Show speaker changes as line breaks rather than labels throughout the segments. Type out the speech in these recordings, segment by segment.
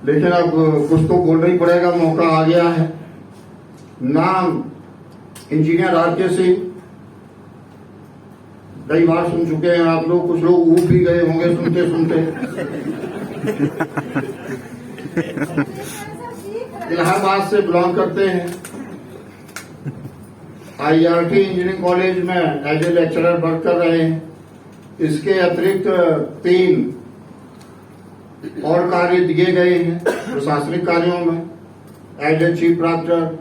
लेकिन अब कुछ तो बोलना ही पड़ेगा, मौका आ गया है। नाम इंजीनियर आर.के. सिंह, कई बार सुन चुके हैं आप लोग, कुछ लोग ऊब भी गए होंगे सुनते सुनते। इलाहाबाद से बिलोंग करते हैं। IRT इंजीनियरिंग कॉलेज में एज ए लेक्चरर वर्क कर रहे हैं। इसके अतिरिक्त 3 और कार्य दिए गए हैं प्रशासनिक कार्यों में, as a chief drafter,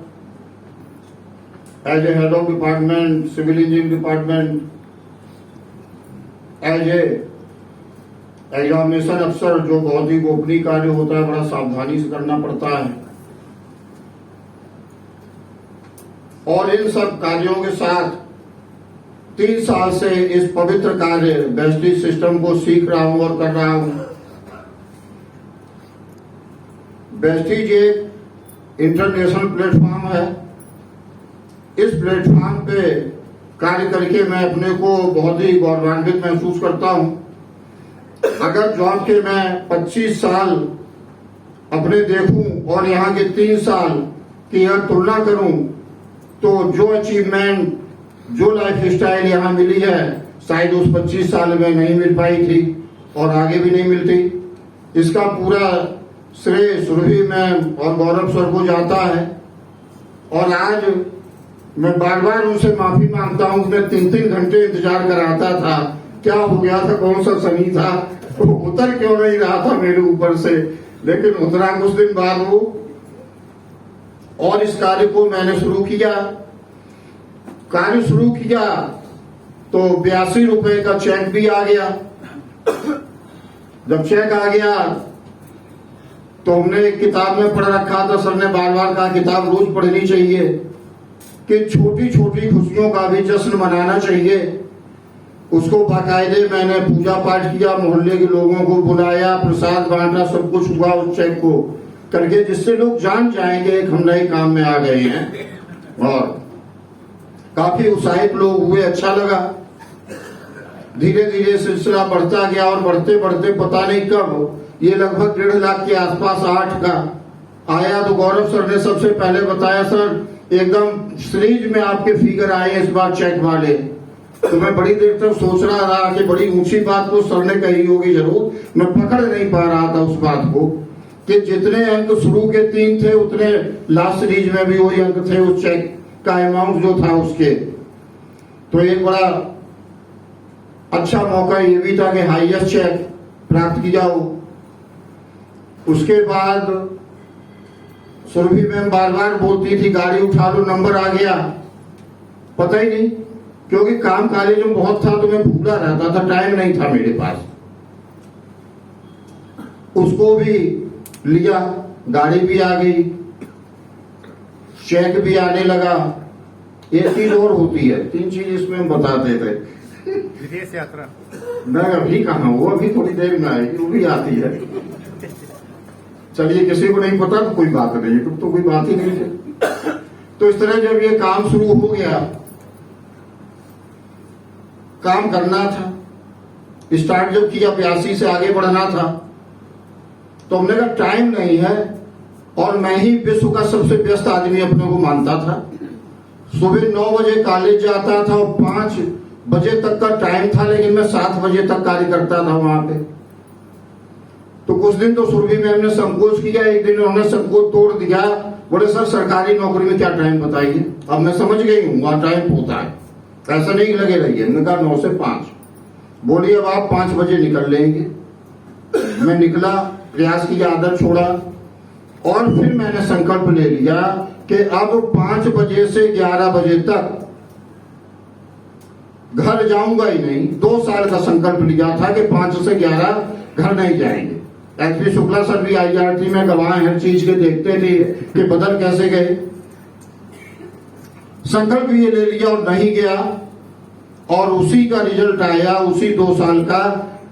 as a head of department civil engineering department, as a examination अफसर, जो बहुत ही गोपनीय कार्य होता है, बड़ा सावधानी से करना पड़ता है। और इन सब कार्यों के साथ 3 साल से इस पवित्र कार्य वेस्टिज सिस्टम को सीख रहा हूं और कर रहा हूं। वेस्टिज एक इंटरनेशनल प्लेटफॉर्म है। इस प्लेटफॉर्म पे कार्य करके मैं अपने को बहुत ही गौरवान्वित महसूस करता हूं। अगर जॉब के मैं 25 साल अपने देखूं और यहाँ के 3 साल की अगर तुलना करूं, तो जो अचीवमेंट, जो लाइफ स्टाइल यहाँ मिली है, शायद उस 25 साल में नहीं मिल पाई थी और आगे भी नहीं मिलती। इसका पूरा श्रेय सुरभि में और गौरव सर को जाता है। और आज मैं बार बार उनसे माफी मांगता हूं कि मैं 3-3 घंटे इंतजार कराता था, क्या हो गया था, कौन सा शनि था, वो उतर क्यों नहीं रहा था मेरे ऊपर से, लेकिन उतरा कुछ दिन बाद वो। और इस कार्य को मैंने शुरू किया। कार्य शुरू किया तो 82 रुपए का चेक भी आ गया। जब चेक आ गया तो हमने एक किताब में पढ़ रखा था, सर ने बार बार कहा किताब रोज पढ़नी चाहिए, कि छोटी छोटी खुशियों का भी जश्न मनाना चाहिए। उसको बाकायदे मैंने पूजा पाठ किया, मोहल्ले के लोगों को बुलाया, प्रसाद बांटा, सब कुछ हुआ उस चेक को करके, जिससे लोग जान जाएंगे कि हम नए काम में आ गए हैं। और काफी उत्साहित लोग हुए, अच्छा लगा। धीरे धीरे सिलसिला बढ़ता गया और बढ़ते बढ़ते पता नहीं कब ये लगभग 1.5 लाख के आसपास 8 का आया। तो गौरव सर ने सबसे पहले बताया, सर एकदम सीरीज में आपके फिगर आए इस बार चेक वाले। तो मैं बड़ी देर तक सोच रहा कि बड़ी ऊंची बात तो सर ने कही होगी जरूर, मैं पकड़ नहीं पा रहा था उस बात को, कि जितने अंक शुरू के 3 थे उतने लास्ट सीरीज में भी वही अंक थे उस चेक का अमाउंट जो था उसके। तो एक बड़ा अच्छा मौका ये भी था कि हाईएस्ट चेक प्राप्त किया हो। उसके बाद सुरभि मैम बार बार बोलती थी गाड़ी उठा लो, नंबर आ गया, पता ही नहीं, क्योंकि काम कॉलेज में बहुत था तो मैं भूला रहता था, टाइम नहीं था मेरे पास। उसको भी लिया, गाड़ी भी आ गई, चेक भी आने लगा। एक चीज और होती है, 3 चीज इसमें हम बताते थे।
विदेश यात्रा
नहीं अभी कहाँ, वो अभी थोड़ी देर में आएगी, वो भी आती है। चलिए, किसी को नहीं पता तो कोई बात नहीं, तो कोई बात ही नहीं है। तो इस तरह जब ये काम शुरू हो गया, काम करना था, स्टार्ट जब किया 82 से आगे बढ़ना था, तो हमने कहा टाइम नहीं है। और मैं ही विश्व का सबसे व्यस्त आदमी अपने को मानता था। सुबह 9 बजे कॉलेज जाता था और 5 बजे तक का टाइम था, लेकिन मैं 7 बजे तक कार्य करता था वहां पे। तो कुछ दिन तो सुरभि मैम ने संकोच किया, एक दिन उन्होंने संकोच तोड़ दिया, बोले सर सरकारी नौकरी में क्या टाइम बताइए। अब मैं समझ गई हूँ वहां टाइम होता है, ऐसा नहीं लगे रहिए। मैंने कहा 9 से 5। बोलिए अब आप 5 बजे निकल लेंगे। मैं निकला, प्रयास की आदत छोड़ा और फिर मैंने संकल्प ले लिया कि अब 5 बजे से 11 बजे तक घर जाऊंगा ही नहीं। 2 साल का संकल्प लिया था कि 5 से 11 घर नहीं जाएंगे। एसपी शुक्ला सर भी IRT में गवाह हर चीज के देखते थे कि बदल कैसे गए। संकल्प ये ले लिया और नहीं गया, और उसी का रिजल्ट आया उसी 2 साल का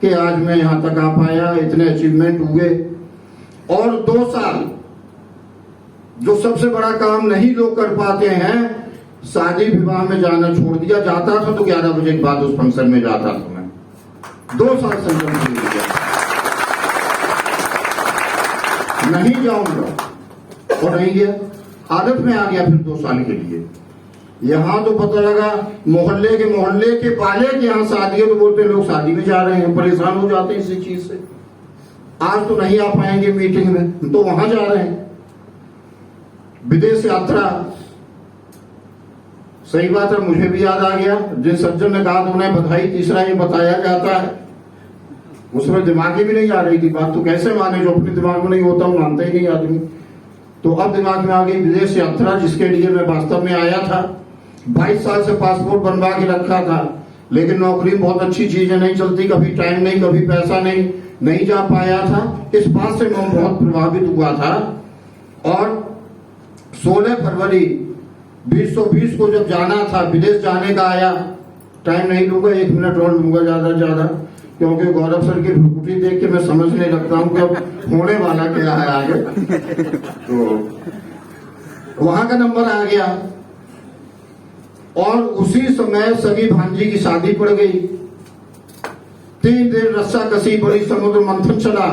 कि आज मैं यहां तक आ पाया, इतने अचीवमेंट हुए। और 2 साल जो सबसे बड़ा काम नहीं लोग कर पाते हैं, शादी विवाह में जाना छोड़ दिया। जाता था तो 11 बजे के बाद उस फंक्शन में जाता था मैं। 2 साल संकल्प ले लिया। नहीं जाऊंगा, और नहीं गया। आदत में आ गया फिर 2 साल के लिए। यहाँ तो पता लगा मोहल्ले के पाले के यहाँ शादी है, तो बोलते हैं लोग शादी में जा रहे हैं, परेशान हो जाते हैं इसी चीज से। आज तो नहीं आ पाएंगे मीटिंग में, तो वहां जा रहे हैं। विदेश यात्रा, सही बात है, मुझे भी याद आ गया जिन सज्जन ने कहा तो उन्हें बधाई, तीसरा ये बताया जाता है, उसमें दिमागी भी नहीं आ रही थी बात। तो कैसे माने, जो अपने दिमाग में नहीं होता वो मानता ही नहीं आदमी। तो अब दिमाग में आ गई विदेश यात्रा, जिसके लिए मैं वास्तव में आया था। 22 साल से पासपोर्ट बनवा के रखा था, लेकिन नौकरी बहुत अच्छी चीजें नहीं चलती, कभी टाइम नहीं, कभी पैसा नहीं जा पाया था। इस बात से मैं बहुत प्रभावित हुआ था। और 16 फरवरी 2020 को जब जाना था, विदेश जाने का आया, टाइम नहीं लूंगा, 1 मिनट और लूंगा ज्यादा से ज्यादा, क्योंकि गौरव सर की भ्रुकुटी देख के मैं समझने लगता हूं कि अब होने वाला क्या है आगे। तो वहां का नंबर आ गया, और उसी समय सगी भांजी की शादी पड़ गई। 3 दिन रस्सा कसी, बड़ी समुद्र मंथन चला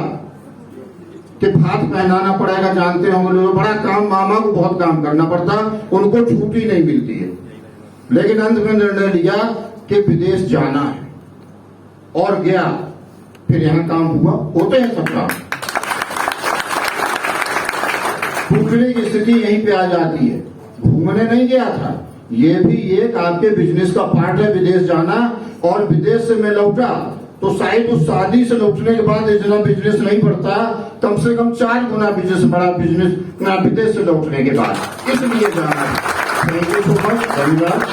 कि भात पहनाना पड़ेगा। जानते होंगे लोग, बड़ा काम, मामा को बहुत काम करना पड़ता, उनको छुट्टी नहीं मिलती है। लेकिन अंत में निर्णय लिया कि विदेश जाना है, और गया। फिर यहाँ काम हुआ, होते हैं सब काम। टूटने की स्थिति यहीं पे आ जाती है। घूमने नहीं गया था, ये भी एक आपके बिजनेस का पार्ट है, विदेश जाना। और विदेश से मैं लौटा तो शायद उस शादी से लौटने के बाद इतना बिजनेस नहीं बढ़ता, कम से कम 4 गुना बिजनेस, बड़ा बिजनेस विदेश से लौटने के बाद। इसलिए जाना है। थैंक यू सो मच, धन्यवाद।